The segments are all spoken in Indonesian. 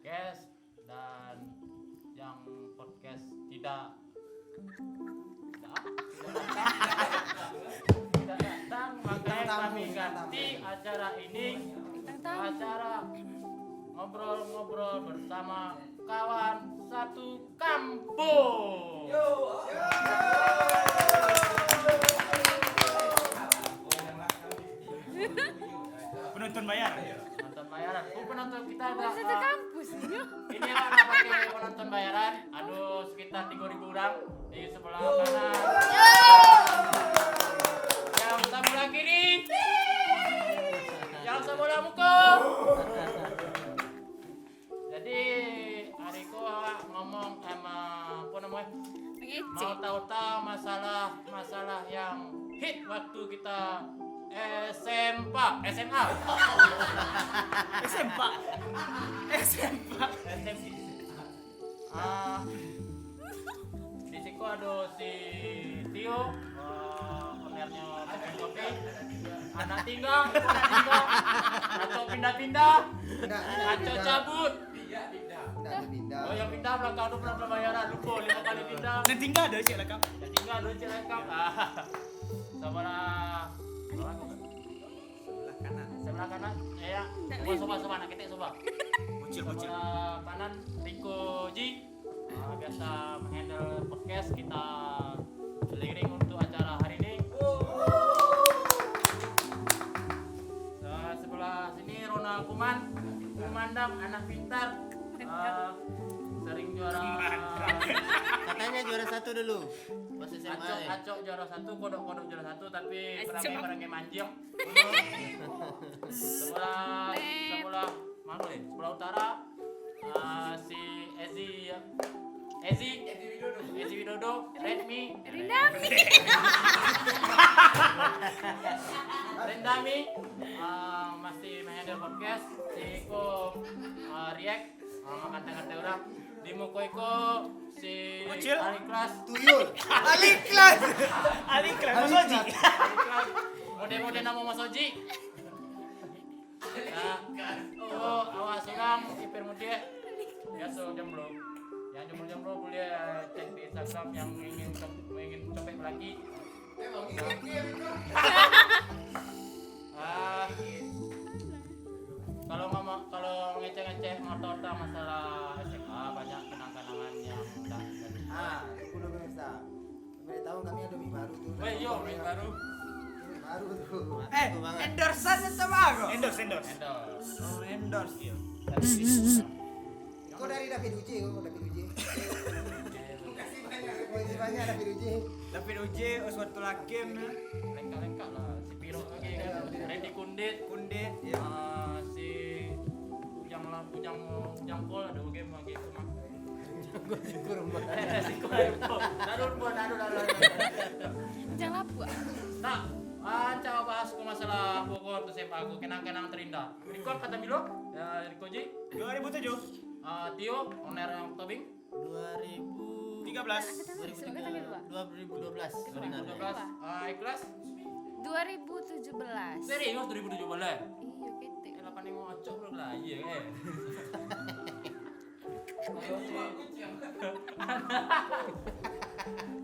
podcast dan yang podcast tidak datang, makanya kami ganti acara ini acara ngobrol-ngobrol bersama kawan satu kampung. Penonton bayaran. Penonton bayaran. Penonton kita ada Satu kampus ini. ini mana pakai penonton bayaran? Aduh, sekitar 3.000 orang di sebelah kanan. Yang sebelah kiri. Yang sebelah muka. Jadi Ariko ngomong sama apa namanya? Mau tahu-tahu masalah yang hit waktu kita SMA. Di situ ada si Tio, ownernya kopi. Anak tinggal, atau pindah-pindah, atau cabut. Oh yang pindah belakang tu pernah bayaran lupa 5 kali pindah. Dan tinggal ada cik lekap. Yang tinggal dulu cek rekam. Sebelah kanan. Ya. Coba nak ketik coba. Bocil. Sebelah kanan Riko Ji. Biasa menghandle podcast kita seliring untuk acara hari ini. Sebelah sini Ronald Kuman, Kumandang anak pintar. Sering juara. Katanya juara 1 dulu. Pas SMA. Acok juara 1, kodok juara 1 tapi perangai manjing. Sebelah mana nih? Sebelah utara si Ezi Widodo, Rendami masih menghandle podcast. Si Iko react makan tengah orang. Di Mukoiko si Bocil. Aliklas Tuyul. Aliklas. Mas Oji. Aliklas mode nama Mas Oji. Oh awas orang hiper mode biasa jomblo. Yang jomblo boleh cek di Instagram yang ingin copet lagi. Kalau ngeceh motor masalah SMA banyak kenang-kenangan yang tak. Aku udah pemirsa. Boleh tahu kami ada mie baru tuh. Weh yo main baru. Mie baru tuh. Endorsean sama aku. Endorse. Endorse. Endorse ya. Kau dari David Uji, Kasih banyak David Uji. David Uji, Oswald Tulakim, Lengkap lah si Piro lagi kan. Randy Kundit. ya. Si Ujang Pol ada game lagi cuma. Si Kurma. Naruh. Jangan lapuk. Nah, coba bahas ku masalah Bogor tuh SMA aku kenang-kenang terindah. Riko kata Milo, Riko Ji, 2007. Tio, owner yang tobing 2013. 2012. 2012, Ikhlas 2017. serius 2017. Iya, ketik. 8 yang ngocok bro lah, iya kan.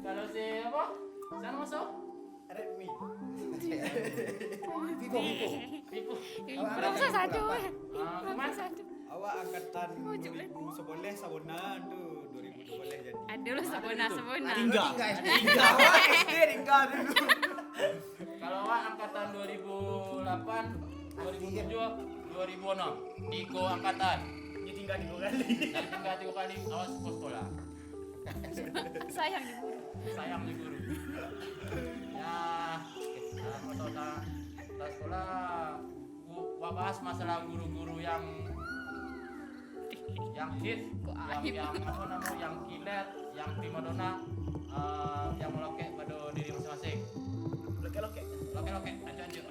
Kalau si apa? Sana masuk? Redmi. Pipu. Belum satu. Kuman? Awak angkatan 2011 Sabonan tuh 2012 jadi. Aduh lu sebona. Tinggal awak SD tinggal dulu. Kalau awak angkatan 2008, 2007, 2006, Diko angkatan. Dia tinggal di kali. Dan tinggal 3 kali awas sekolah. Sayang di guru. Sayang di guru. Ya, motor tak sekolah. Bahas masalah guru-guru yang hit, yang apa namanya, yang killer, yang primadona, yang melokek pada diri masing-masing. Lokek, anjir.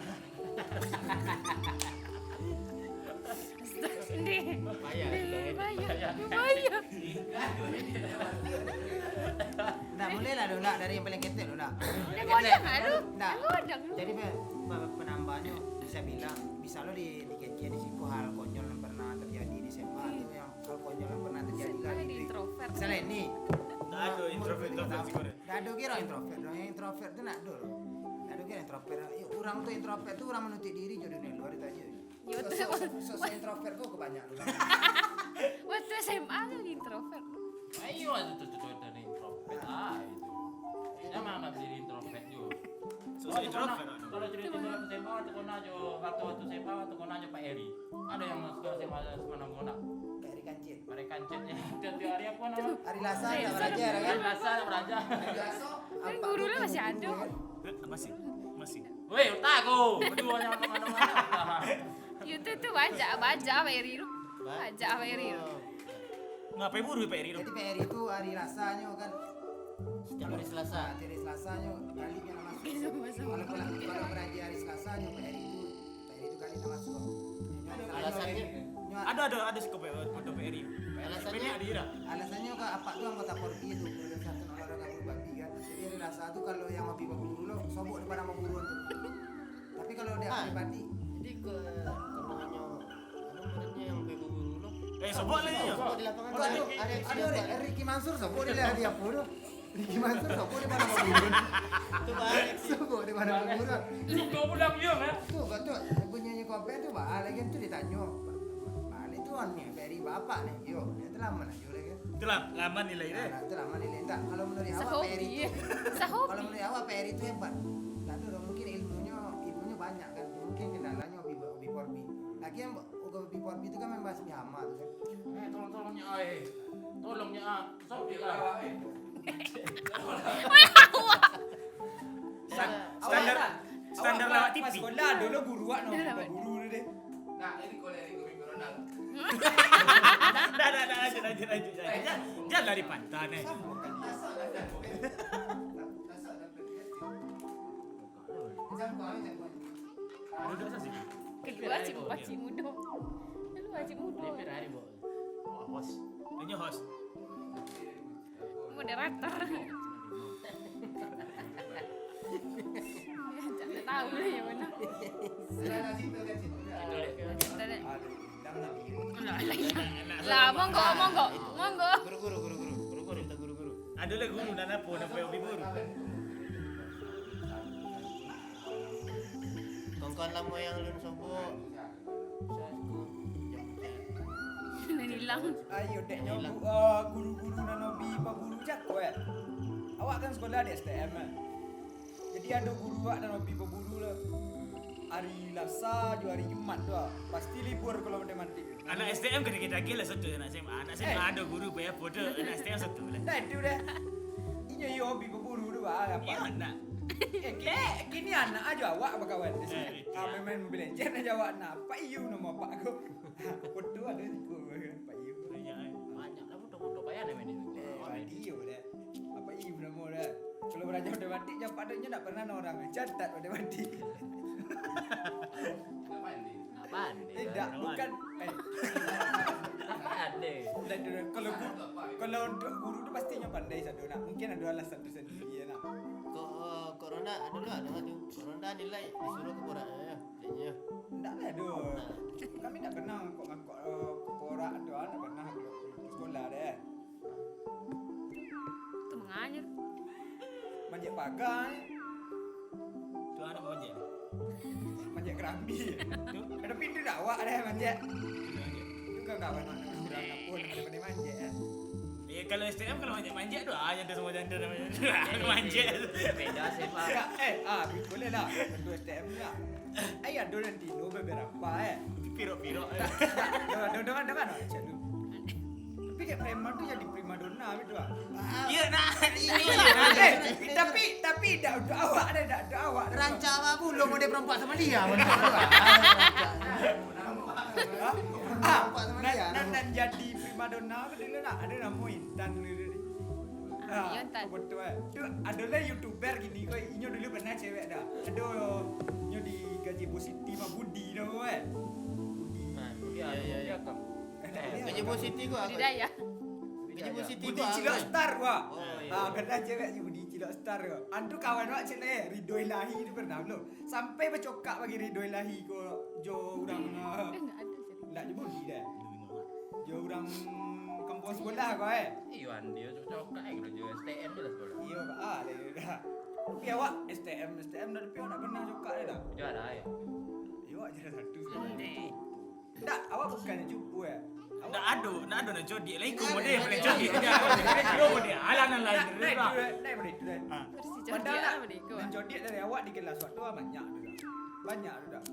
Bahaya. Nah, mulai lah dong, dari yang paling ketek dong. Dia godang, aduh. Nah, Godang. jadi penambahannya bisa bilang, bisa lo di KC di situ hal konyol yang pernah terjadi di SMA itu yang hal konyol introvert. Yang introvert tu nak do. Nak do kan introvert. Orang tu introvert tu orang menutup diri je dunia luar itu aja. Ya, betul. Sosok introvert kau kebanyak lu. Waktu SMA tuh introvert. Ayo tuh dari introvert itu. Memang nak jadi introvert juga. Sosok introvert. Kalau cerita waktu SMA tu kau najo waktu SMA tu kau najo Pak Eri. Ada yang masuk SMA mana kau nak? Dari kancil. Mereka kancetnya dan di hari apa nama? Hari Lasa tak belajar kan? Rasa beraja. Kan guru lu masih ada. Masih. Woi, otakku. Berdua yang mana-mana. Itu baca apa Eri lu? Baca apa Eri lu? Ngapain buru Pak Eri? Jadi PR itu hari Lasanya kan. Setiap hari Selasa. Hari Selasanya kali dia nak masuk. Kalau beraji hari Selasanya PR itu kali nak masuk. Alasannya? Ada skop untuk Pak Eri. Alasannya? Ada ira. Alasannya kak apa tuh anggota Polri itu satu olahraga berbagi kan. Jadi hari Selasa tuh kalau yang hobi berburu lo sobok daripada mau buru tuh. Tapi kalau dia pribadi Jadi kemenangannya menurutnya yang buru lo. Sebut lagi ya. Di lapangan tuh ada Ricky Mansur sobok dia dia buru. Ricky Mansur sobok di mana mau buru. Itu balik. Sobok di mana mau buru. Lu kau pulang dia kan? Tuh betul. Bunyinya kopi tuh balik kan tuh ditanya. Balik tuh nih dari bapak nih. Yo, itu lama nih lagi. Itulah lama nilai deh. Nah, itu lama nilai. Tak kalau menurut awak Sahobi. PR itu. Kalau Sahobi. menurut awak PR itu hebat. Tak ada mungkin ilmunya banyak kan. Mungkin kendalanya hobi porbi. Lagi yang hobi porbi itu kan membahas hama tuh kan. Tolongnya ai. Tolongnya ah. Sobi lah. Standar lewat TV. Pas sekolah dulu buruan no. Buru deh. Nah, ini kalau minggu renang. Dah, lanjut. Jangan lari pantai nih. Duduk sana sih. Kedua Cik Mudo. Lu Cik Mudo. Lepir hari, Bo. Oh, bos. Ini host. Moderator. Jangan tahu lah yang mana. Lah, monggo. Guru-guru minta guru-guru. Ada lah guru dan apa hobi buru. Kawan-kawan lama yang lulus sobo. Hilang. Ayo deknya guru-guru nanobi paburu jako Awak kan sekolah di STM Jadi ada guru awak nanobi paburu lah. Hari Selasa, hari Jumat tu pasti libur kalau matematik. Anak STM kena kita gila satu anak SMA. Anak SMA ada guru bayar foto anak STM satu lah. Dah itu dah. Ini yo hobi paburu tu apa? Iya nak. Kini anak aja awak berkawan di sini. iya. Main Mobile Legends aja awak nak. Pak Iu nama pak aku. Foto ada di Pak Iu. Iya. Banyak lah foto-foto bayar nih ini. Video dah. Apa Iu nama dah. Kalau belajar matematik jam padanya tak pernah orang catat matematik. Apaan nih? Tidak, bukan. Apaan deh? Kalau untuk guru tu pastinya pandai satu nak. Mungkin ada alasan tersendiri ya nak. Corona ada tu. Corona nilai disuruh ke borak ya. Kayaknya. Tak lah tu. Kami tak pernah ngangkut korak tu, tak pernah ke sekolah deh. Itu menganyur. Manjat pagar, Tu anak manja. manjat kerambi. Ada pintu dak awak deh manjat. Tu kawan nak kurang apa pandai manjat ya. Kalau STM kalau manjat tu janda semua janda namanya. Manjat. Beda sih, Pak. Ya, boleh lah. Tentu STM lah. Ayah ada nanti lo beberapa Piro-piro. Dengan macam tu. Tapi kayak preman tu jadi primadona gitu ah. Iya nak. Tapi dah awak dah awak. Rancak apa belum mau dia perempuan sama dia. Perempuan sama dia. Nan jadi primadona tu dulu nak ada nama Intan dulu. Intan. Betul tu adalah YouTuber gini kau inyo dulu pernah cewek dah. Ada inyo di Gazebo City mah Budi dah Budi. Iya. Gazebo City gua. Budidaya. Gazebo City Budi gua. Cilok Star gua. Oh, iya. Pernah cewek je Budi Cilok Star gua. Antu kawan wak cek Ridho Ilahi tu pernah belum? Sampai bercokak bagi Ridho Ilahi ko jo urang na. Enggak ada jadi. Ndak je Budi dah. Jo Yo orang kampung sekolah kau Iwan dia cocok kayak gitu STM jelas sekolah. Iya kak, dah. Tapi awak STM dah tapi awak nak kena cokak dah. Juara ya. Iya awak jadi satu. Tak, awak bukannya cupu ya. Ndak ada nak jodi. Lagi kau model boleh jodi. Kau model alanan lain. Naik boleh tu dah. Bersih Padahal jodiak nak lah mereka. menjodi dari awak di kelas waktu banyak tu dah. Banyak tu dah.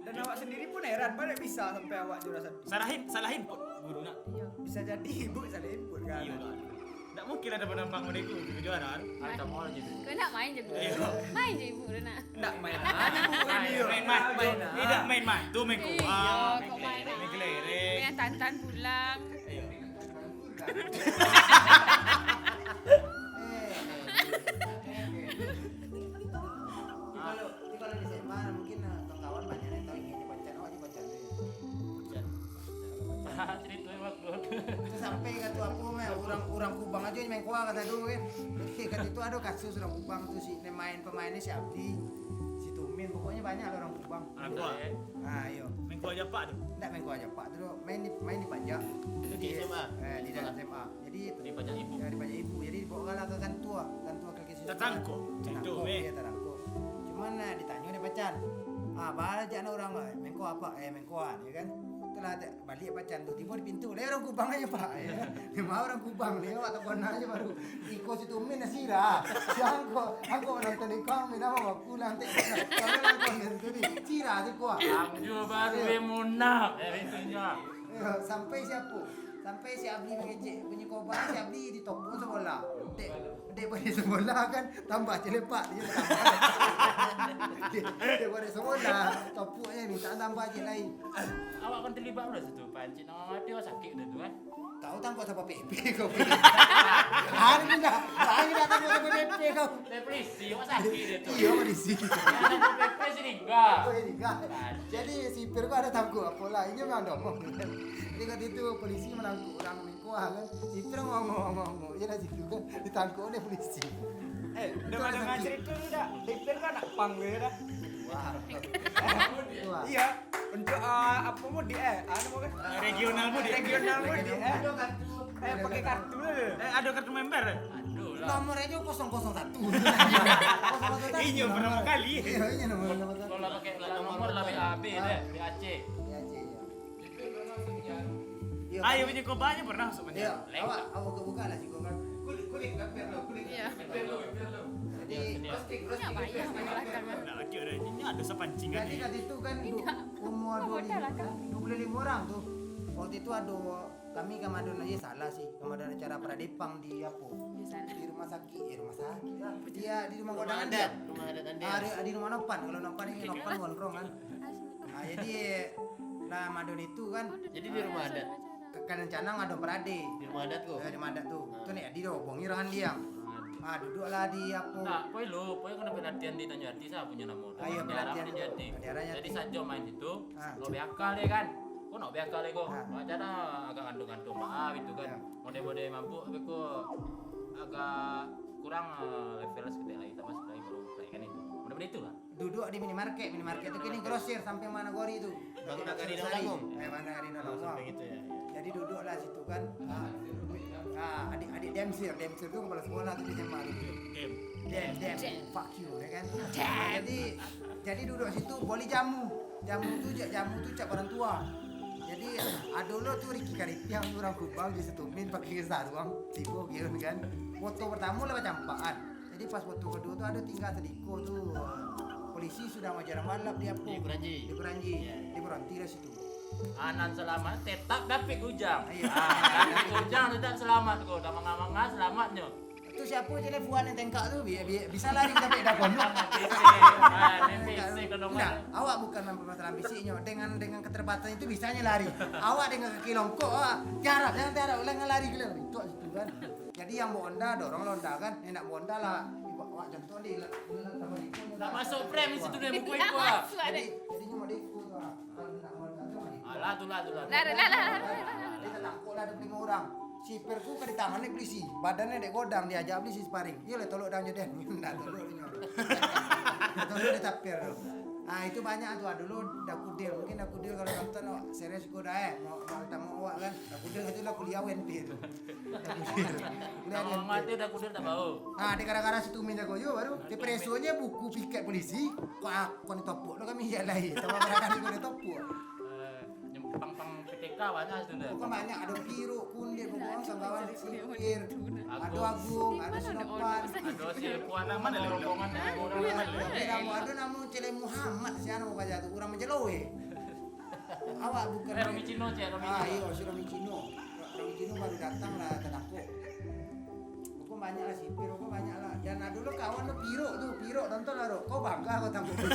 Dan awak sendiri pun heran pada bisa sampai awak juara satu. Salah input guru nak. Iya. Bisa jadi ibu salah input kan. Iya lah. Tak mungkin ada penampang mereka juara. Ada mau aja. Kau nak main je bu. Iya. Main je ibu dia nak. Tak main aja bu. Main. Tidak main. Tu main Iya, kuah. kau main lah. Main kelereng. Main tantan pulang. Kalau di SMA mungkin kawan banyak yang tahu ini pacan awak di pacan tu. Cerita waktu. Itu sampai kata aku orang Kubang aja yang main kuah kata dulu kan. Kata itu ada kasus orang Kubang tu si pemainnya si Abdi, si Tumin, pokoknya banyak orang Kubang. Anak kuah. Ah, iyo. Main kuah japak tu. Enggak main kuah aja Pak, dulu main di pajak. Itu di SMA? Di dalam SMA. Jadi Di pajak ibu. Ya, di pajak ibu. Jadi dibawa lah ke kantua kaki sisi. Tertangkap. Itu, Iya, tertangkap. Cuman ditanya dia pacan. Banyak anak orang main kuah apa? Main kuah, ya kan? Itulah balik pacan tu tiba di pintu. Dia orang Kubang aja Pak. Ya. Dia mau orang Kubang ni awak tak pernah aja baru. Iko situ min nasira. Aku nonton di kau mina mau pulang tak. Kalau nonton itu di sira tu kuah. Amju baru emunak. Itunya. Sampai si Abdi mengejek punya korban si Abdi ditopong sekolah. Dek pada sekolah kan tambah celepak dia tambah. Dia pada sekolah topuknya ni tak tambah je lain. Awak kan terlibat dah situ pancit nama mati awak sakit dah tu kan. Tahu tangkap siapa PP kau. Hari ni dah tangkap siapa PP kau. Depresi awak sakit dia tu. Iya di sini. Ada PP sini enggak. Oh ini kan. Jadi sipir kau ada tangkap apa lah ini memang domong. Jadi kat itu polisi menangkap orang mengkuah kan. Sipir ngomong. Dia dah situ kan ditangkap oleh polisi. Dengar cerita tu dah. Dipir kan nak pang dia dah. Wah. Iya, untuk apa mau di anu mau kan? Regional mu dia. Regional mau di pakai kartu dulu. Ada kartu member. Aduh lah. Nomor aja 001. Inyo pertama kali. Iya, ini nomor satu. Kalau pakai nomor lah BAB deh, BAC. Iya, Cik. Iya. Ayo punya kau banyak pernah masuk Iya, penjara. awak buka lah sih kau kan. Kulit gambar lo, kulit. Iya. Jadi Punya banyak main belakang kan. Nak ada dah. Ini ada sepancingan Jadi ni. kat itu kan umur 25 orang tuh. Waktu itu ada kami Kamadon aja salah sih. Kamadon acara pradepang di apa? Di sana. Di rumah sakit lah. Dia di rumah Rumah godangan adat, dia. rumah adat Andes. Di rumah Nopan. Kalau Nopan ini Nopan gondrong kan. Jadi lah Madon itu kan Jadi di rumah adat. kan canang ada perade. Di rumah adat kok. Di rumah adat tuh. Tuh nih di dobongi rangan dia. Duduklah di apa? Nah, poi kena latihan di Tanjati saya punya nama. Iya, pelatihan di Tanjati. itu. Daerah Jati. Jadi saja main itu, Ah. lo beakal deh kan. Kok nak beakal deh kok. Ah. Macam agak gantung-gantung maaf itu kan. Ya. Mode-mode mabuk tapi kok agak kurang level seperti lagi tak masuk lagi baru kayak kan itu. Mudah-mudahan itu lah. Duduk di minimarket itu kini grosir sampai mana gori itu. Bangun Jadi agak di Sari. Nanggung. Mana di Oh, Nanggung. sampai gitu ya. Jadi duduklah situ kan. Adik Demsir tuh kepala sekolah tuh di SMA dulu. Dem, fuck you, ya kan? Jadi duduk situ boleh jamu tuh cap orang tua. Jadi ada lo tuh Ricky Kariti yang orang Kubang di Setumin pakai sarung, tipu gitu kan. Foto pertama lah campaan. Jadi pas foto kedua tuh ada tinggal sedikit tuh polisi sudah ngajar balap di apa? Di Kuranji. Di Kuranji. Iya. Di berhenti lah situ. Anan selamat tetap dapat ujang. Iya. Dapat ujang tetap selamat kok. Dah mangga selamatnya. Itu siapa teleponan yang tengkak tuh bisa lari sampai dapur. NPC ke nomor. Nah, awak bukan masalah fisiknya dengan keterbatasan itu bisanya lari. Awak dengan kaki longkok, jangan tiarap ulang lari gila itu situ kan. Jadi yang mau onda dorong londa kan, enak mau onda lah. Awak contoh di sama di. Tak masuk frame di situ dia buku Tak itu. masuk ada. Jadi cuma di itu kalau nak mau onda tu. Alah tu lah. Lah. Kita takut lah ada 5 orang. Si perku kan di tangannya polisi, badannya dek godang diajak beli si sparring. Iya le tolok dang jadi, ndak tolok dia. Tolok dia tapir tu. Ah itu banyak tuh dulu Dakudil, mungkin Dakudil kalau nonton series kuda mau tamu awak kan. Dakudil itu lah kuliah UNP itu. Kalau mati udah kudir tak bau. Ah, di gara-gara situ minta goyo baru di presonya buku piket polisi, kok ditopuk lo kami ya lain. Sama gara-gara itu ditopuk. Pang PTK banyak itu dah. Bukan banyak ada Piro, Kundir, pokoknya sanggawan Sipir, ada Agung, ada Sinopan. Ada si Puan mana rombongan Ada namu Cele Muhammad si anu kaja tuh urang menjelowe. Awak bukan. Romi Cino cek Romi Ah Cino. iya si Romi Cino. Romi Cino baru datang lah tadako. Pokok banyak lah Sipir, pokok banyak lah. Dan ada dulu kawan lo Piro nonton lah kau bangga kau tampil.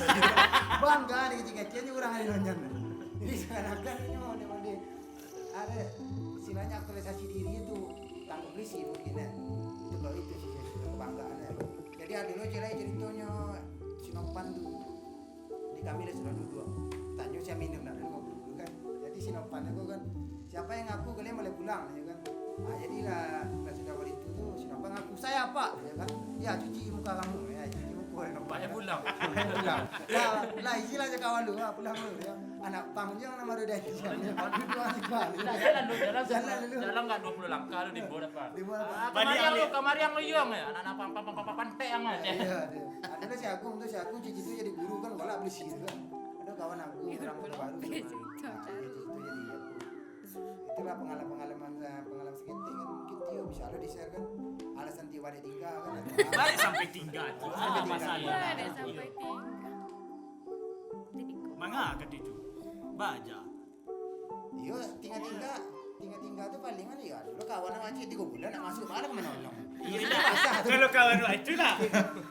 Bangga nih kecil-kecilnya urang ada nonton. Jadi sekarang ini mau dia ada istilahnya aktualisasi diri itu tanggung polisi mungkin ya. Itu kalau itu sih kebanggaannya. Jadi ada dulu ceritanya Sinopan tuh di kami ada sudah dua. Tanya siapa minum nak ngobrol dulu kan. Jadi Sinopan itu kan siapa yang ngaku kalian boleh pulang ya kan. Nah jadilah sudah waktu itu tuh Sinopan ngaku saya pak ya kan. Ya cuci muka kamu ya cuci muka. Banyak pulang. Pulang. Lah istilahnya kawan lu pulang lu ya. Anak pang yang nama udah jalan Jalan enggak 20 langkah lu di bawah apa? Di bawah Kamar yang lu yang ya, anak pantai yang aja. Iya, ada si Agung cici itu jadi guru kan kalau beli sih kan. Ada kawan aku orang baru. Itulah pengalaman seketik kan mungkin Tio bisa ada di-share kan. Alasan Tio ada tinggal kan. Balik sampai tinggal tuh. Ada masalah. Ada sampai tinggal. Mangga kan itu. Baja. Iya, tinggal tuh paling mana ya? Dulu kawan sama Cik 3 bulan nak masuk mana menolong. Iya. Kalau kawan itu lah.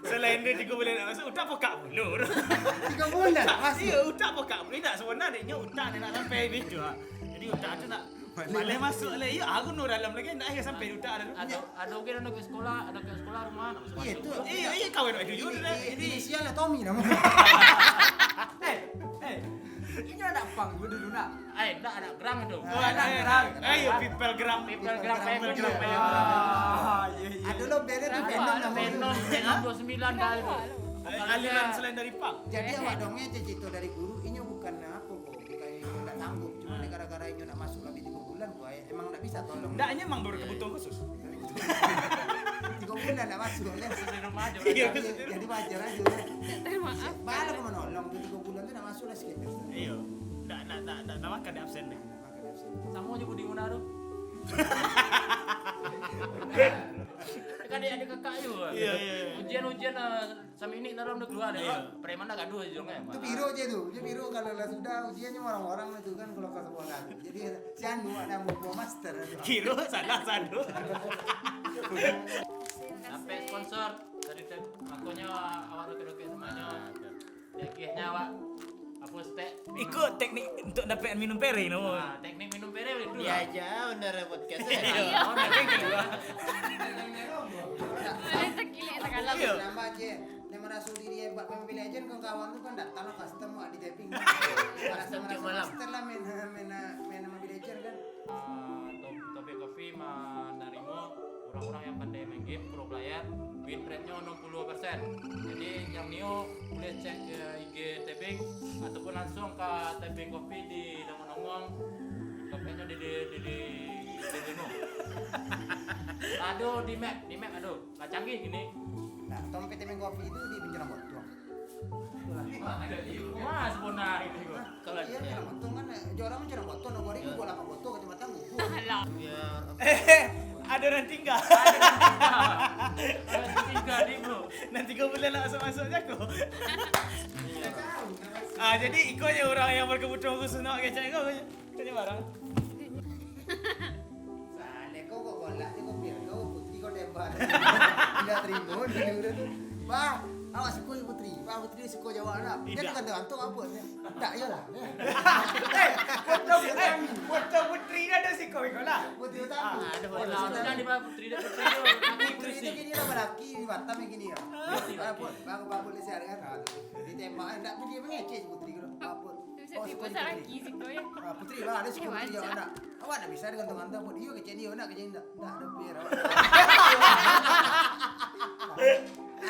Selain dia 3 bulan nak masuk, udah pokok mulu. 3 bulan masih. Iya, udah pokok mulu. Tak sebenarnya dia udah nak sampai itu. Jadi udah tu nak boleh masuk lah. Ya, aku nur dalam lagi nak sampai udah ada. Ada mungkin anak ke sekolah rumah. Iya tu. Iya kawan itu juga. Ini inisialnya Tommy namanya. Ini ada pang gue dulu nak. Enggak ada gerang itu. Ayo people gram. People gerang. Ada lo beda tuh Venom Venom 29 dah itu. Aliran selain dari pang. Jadi awak dongnya cecito dari guru ini bukan apa kok, bukan enggak tangguh, cuma gara-gara ini nak masuk lebih 3 bulan kok emang enggak bisa tolong. Ndaknya emang berkebutuhan khusus. 3 bulan enggak masuk kan. Di rumah aja. Jadi wajar aja. Terima kasih. Bala kok menolong tuh 3 bulan tuh enggak masuk lah sikit. Iya. Ndak makan di absen deh. Sama aja Budi Munaro. Kan dia ada kakak itu. Iya. Ujian sama ini dalam udah keluar ya. Preman dah gaduh aja dong ya. Itu biru aja tuh. Dia biru kalau lah sudah ujiannya orang-orang itu kan kalau ke sekolah. Jadi si Anu ada mau master. Kiro salah satu. Sampai sponsor dari akunnya awak roke-roke semuanya. Dekihnya awak hapus teh. Ikut teknik untuk dapat minum pere no. Nah, teknik minum pere itu. Iya aja bener podcast. Iya. Boleh terkilik terkalah. Iya. Nambah aja. Yang merasa diri buat Mobile Legend kan kawan tuh kan datang lo custom mau di taping. Merasa setelah main Mobile Legend kan. Topik Kopi menerima orang-orang yang pandai main game pro player win rate-nya 60%. Jadi yang Neo boleh cek ke IG taping ataupun langsung ke taping Kopi di nongol-nongol. Topiknya di demo. Aduh di map aduh. Nggak canggih gini. Nah, Tom PT Kopi itu di Benjeram Botong. Mas benar ini gua. Kalau iya Benjeram Botong kan orang Benjeram Botong nomor itu gua 8 botol kecamatan gua. Alah. Biar Ada orang tinggal. Ada 3 bro. Nanti kau boleh langsung masuknya kau. Jadi ikutnya orang yang berkebutuhan khusus nak kecek kau. Kau barang. Sale kau kok golak ni kau biar kau putri kau debat. Tidak terima dia udah tu. Bah, awak suka putri. Bah putri suka jawab nak. Dia Tidak. kan gantung apa ni? Tak yalah. Foto putri dah ada si kau lah. Putri utama. ada Kalau jangan di putri dia putri itu Putri polisi. itu gini lah lelaki di Batam yang gini ya. Bang polisi ada kan. Ditembak enggak dia mengecek putri kalau apa. Bisa dibuat lagi sih kau ya. Putri lah ada suka putri Wajar. jawab nak. Awak nak bisa gantung-gantung pun. Iyo kecek dia nak kecek enggak. Enggak ada biar.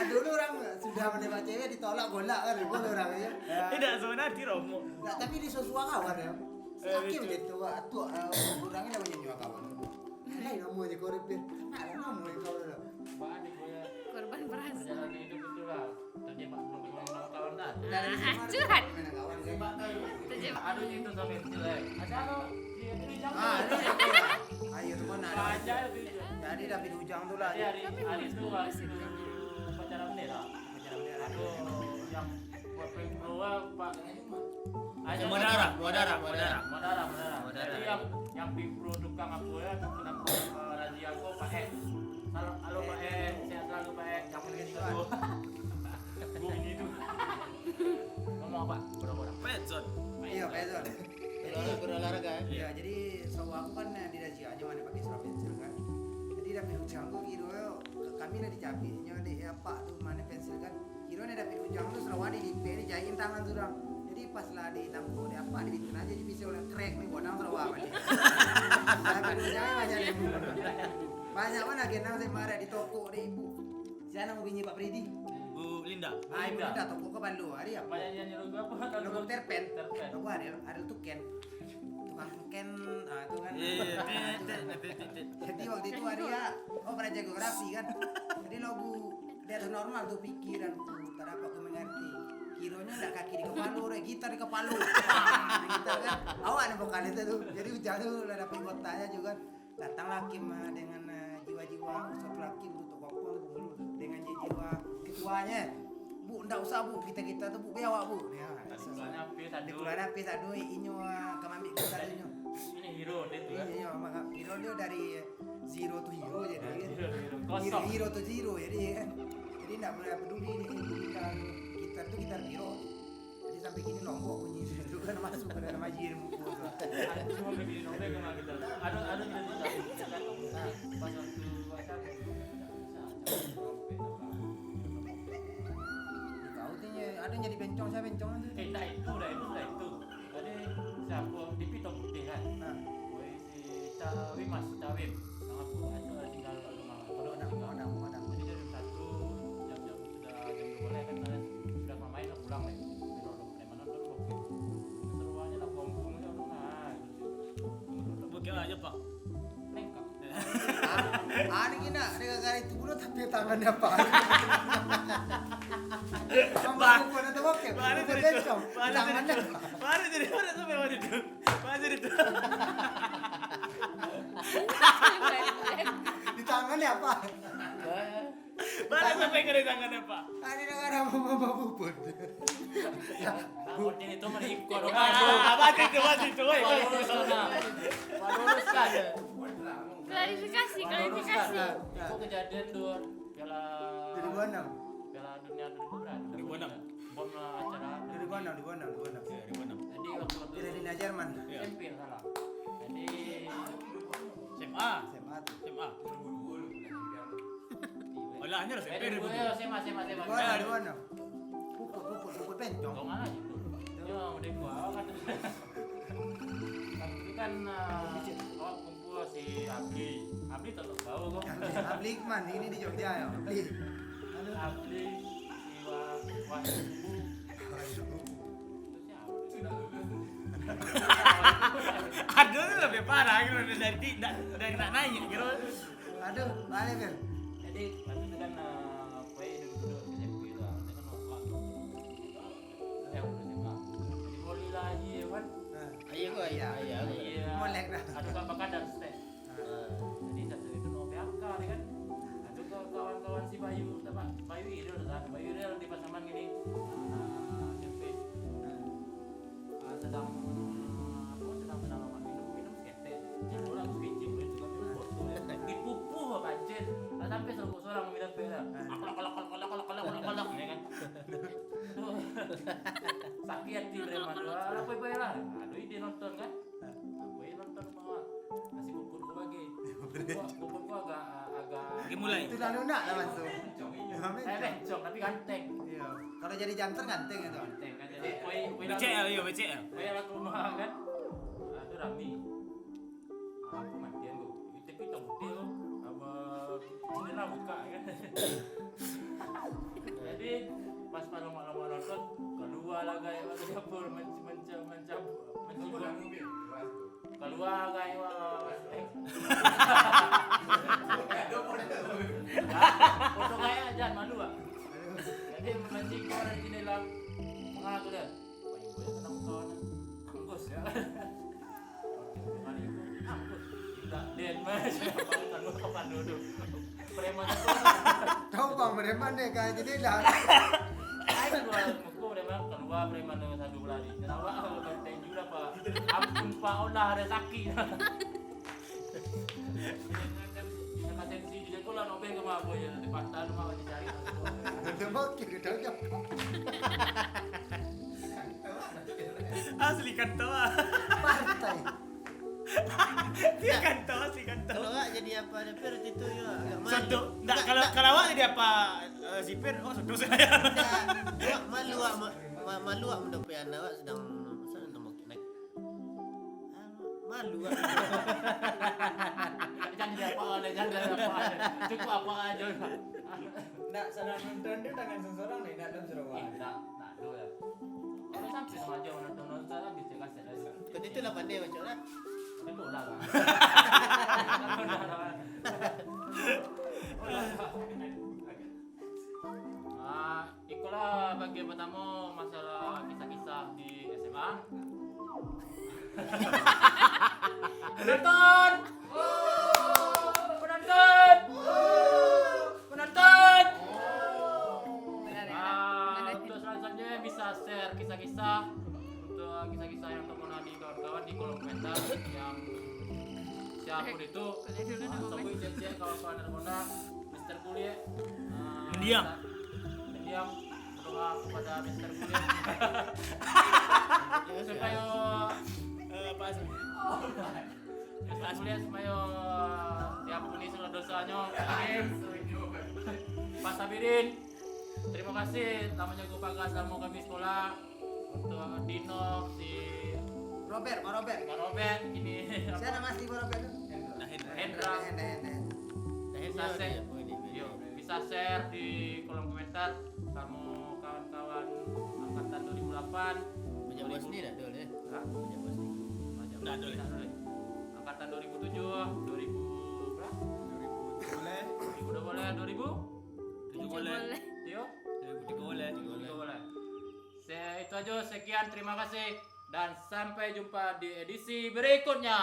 dulu orang sudah menembak cewek ditolak golak kan, boleh orang ya. Tidak sebenarnya Romo. Nggak, tapi di sesuatu kawan ya. Sakit begitu, atuh orangnya namanya nyawa kawan. Nah, kamu aja korep dia. Nah, kamu yang kawan lah. Pak adik gue ya. Korban perasaan. Perjalanan hidup itu lah. Terjebak belum ketemu kawan dah. Curhat. Mana kawan saya? Terjebak. Aduh itu sampai jelek. Ada lo. Dia ujang. Ini ya. Ayo tuh mana? Aja itu. Jadi David Ujang tuh lah. Jadi hari itu waktu upacara bendera. Upacara bendera itu yang buat pembawa Pak. Modara. Jadi yang pipro tukang aku ya kenapa razia aku Pak E. Halo Pak E, sehat selalu Pak E. Yang penting itu. Gue gitu. Ngomong apa? Berapa? Petson. Iya, betul. Berolahraga ya. Iya, jadi setahu aku kan di Razia aja mana pakai surat pensil kan. Jadi David Ujang tuh kira kami nih dicapitnya di apa tuh mana pensil kan. Kira nih David Ujang tuh serawadi di peri jahitin tangan tuh dong. Jadi pas lah ditampuk di apa dibikin aja jadi bisa oleh krek nih bonang serawak aja. David Ujang banyak nih. Banyak mana genang saya marah di toko deh ibu. Siapa mau bini Pak Pridi? Bu Linda. Ah, ibu udah toko ke Bandung hari apa? Banyak yang nyuruh gue apa? Logo terpen. Terpen. Logo ada tuh Ken. Tukang Ken, ah itu kan. Jadi waktu itu Arya, pernah jago geografi kan. Jadi logo di atas normal tuh pikiranku, tak dapat aku mengerti. Kironya enggak kaki di kepala, gitar di kepala. Gitar kan. Awak nih vokal itu tuh. Jadi hujan tuh lah dapat kotanya juga. Datanglah Kim dengan jiwa-jiwa usap laki untuk kokong tuh dengan jiwa ketuanya. Bu, enggak usah Bu, kita tuh Bu biawak Bu. Ya, Soalnya di keluar api satu inyo kamambi kita inyo. ini hero dia tuh ya. Iya, maka hero dia dari zero to hero jadi kan. Hero kosong. Hero to zero jadi kan. Jadi enggak boleh peduli kita tuh gitar hero. Jadi sampai kini lombok bunyi itu kan masuk ke dalam majir buku. Cuma begini dong deh kena kita. Ada kita nah, pas waktu Kau tuh ada yang jadi bencong saya bencong tuh. kita itu. Tadi siapa di Pitok Putih kan? Nah, Woi si Cawim Mas Cawim. Sama aku itu ada tinggal di rumah. Kalau ada Jadi jam 1 jam sudah jam 2 kan sudah main lah pulang nih. Kalau ada mana nonton oke. Seruannya lah kampungnya nah. Bukit aja Pak. Lengkap. Ini gina, ada kali itu bro tapi tangannya apa? Bah. Kamu pernah tahu ke? Mana Bukan jadi bencong, tangannya. Mana jadi mana sampai mana itu? Di tangannya apa? Mana sampai ke tangannya Pak? Ini ada mama bubut. Takutnya itu menikor. Apa itu? Woi. Lulus kan. Klarifikasi. Kok kejadian tuh piala Jadi buanam. piala dunia 2006. 2006. Bom acara Di buanam. Jadi waktu Tidak di Jerman. SMP salah. Jadi SMA. SMA. Olah hanya SMP gue SMA. Di buanam. Bubut bencong. Dong aja tuh. Ya udah gua kan. Tapi kan awak kumpul si Abli tetap bau kok. Ablikman ini di Jogja ya. Abli si Wah Aduh itu lebih parah gitu dari nak nanya gitu. Aduh, balik kan. jadi waktu itu kan kue duduk di SMP lah, saya kan waktu saya udah SMA, jadi voli lagi ya kan, Ayo gua Iya. iya, Molek dah. ada bapak kadar step, jadi satu itu no PHK kan, ada kawan-kawan si Bayu, apa Bayu Iril di Pasaman gini, SMP, sedang minum skete, jadi orang switching itu juga minum botol, dipupuh banjir, sampai seorang minum pera, kolak ya kan, sakit di preman dua, apa lah, aduh dia nonton kan, aku nonton bawa, kasih bubur gua bagi, bubur gua agak, Mulai. Itu dah lunak lah mas tuh. saya bencong tapi ganteng, Iya. Kalau jadi jantan ganteng itu. ganteng kan, jadi kue BCL yo BCL. kue laku rumah kan, aduh Rami, aku matian gua, tapi tong putih lo, apa jendela buka kan, Jadi pas malam-malam nonton keluar lah kayak dia pun mencabut keluar kayak foto kayak jangan malu ah. Jadi memancing keluar dari jendela mengaku dia paling gue kena kawan anggus ya. Anggus tidak den macam kalau kapan duduk preman itu Tahu bang, preman deh kayak jendela. keluar keluar preman dengan satu belari. Kenapa kalau kata juga pak? Ampun pak olah ada sakit. Atensi dia kau lah nobel ke mana ya? Di pantai rumah wajib cari. Ada bokir kita jam. Asli kantoa. Partai. Dia kantoa asli kantoa. Kalau awak jadi apa ada per itu ya agak malu. Satu, enggak kalau awak jadi apa sipir? Oh, satu saya. Awak malu awak malu awak mendapat anak awak sedang mau naik. Malu awak. Jangan jadi apa oleh jangan jadi apa oleh. Cukup apa aja. Nggak salah nonton dia tangan seseorang nih, nggak tahu seruan. Nah, do ya. Kalau sampai sama aja nonton saya bisa kasih aja. Kau itu lah pandai macam mana? Itu udah lah. Itulah bagian pertama masalah kisah-kisah di SMA. Penonton! Penonton! Penonton! Untuk selanjutnya bisa share kisah-kisah untuk kisah-kisah yang terkenal di kawan-kawan di kolom komentar yang siapapun itu sebut chat kawan-kawan terkenal Mister Kuliah Mendiang berdoa kepada Mister Kuliah supaya Pak Mister Kuliah supaya diampuni segala dosanya. Amin. Pak Sabirin, terima kasih telah menjaga pagar selama kami sekolah. Untuk Dino, si Robert, Pak Robert. Pak Robert, ini Saya nama asli Pak Robert tu. Hendra. Bisa share di kolom komentar kamu kawan-kawan angkatan 2008. Banyak bos ni dah dulu ya. Hah? Banyak bos ni. Dah dulu. Angkatan 2007, 2000 berapa? 2000 boleh. 2000 udah boleh 2000? 7 boleh. Tio? 3 boleh. 3 boleh. Itu aja, sekian, terima kasih dan sampai jumpa di edisi berikutnya.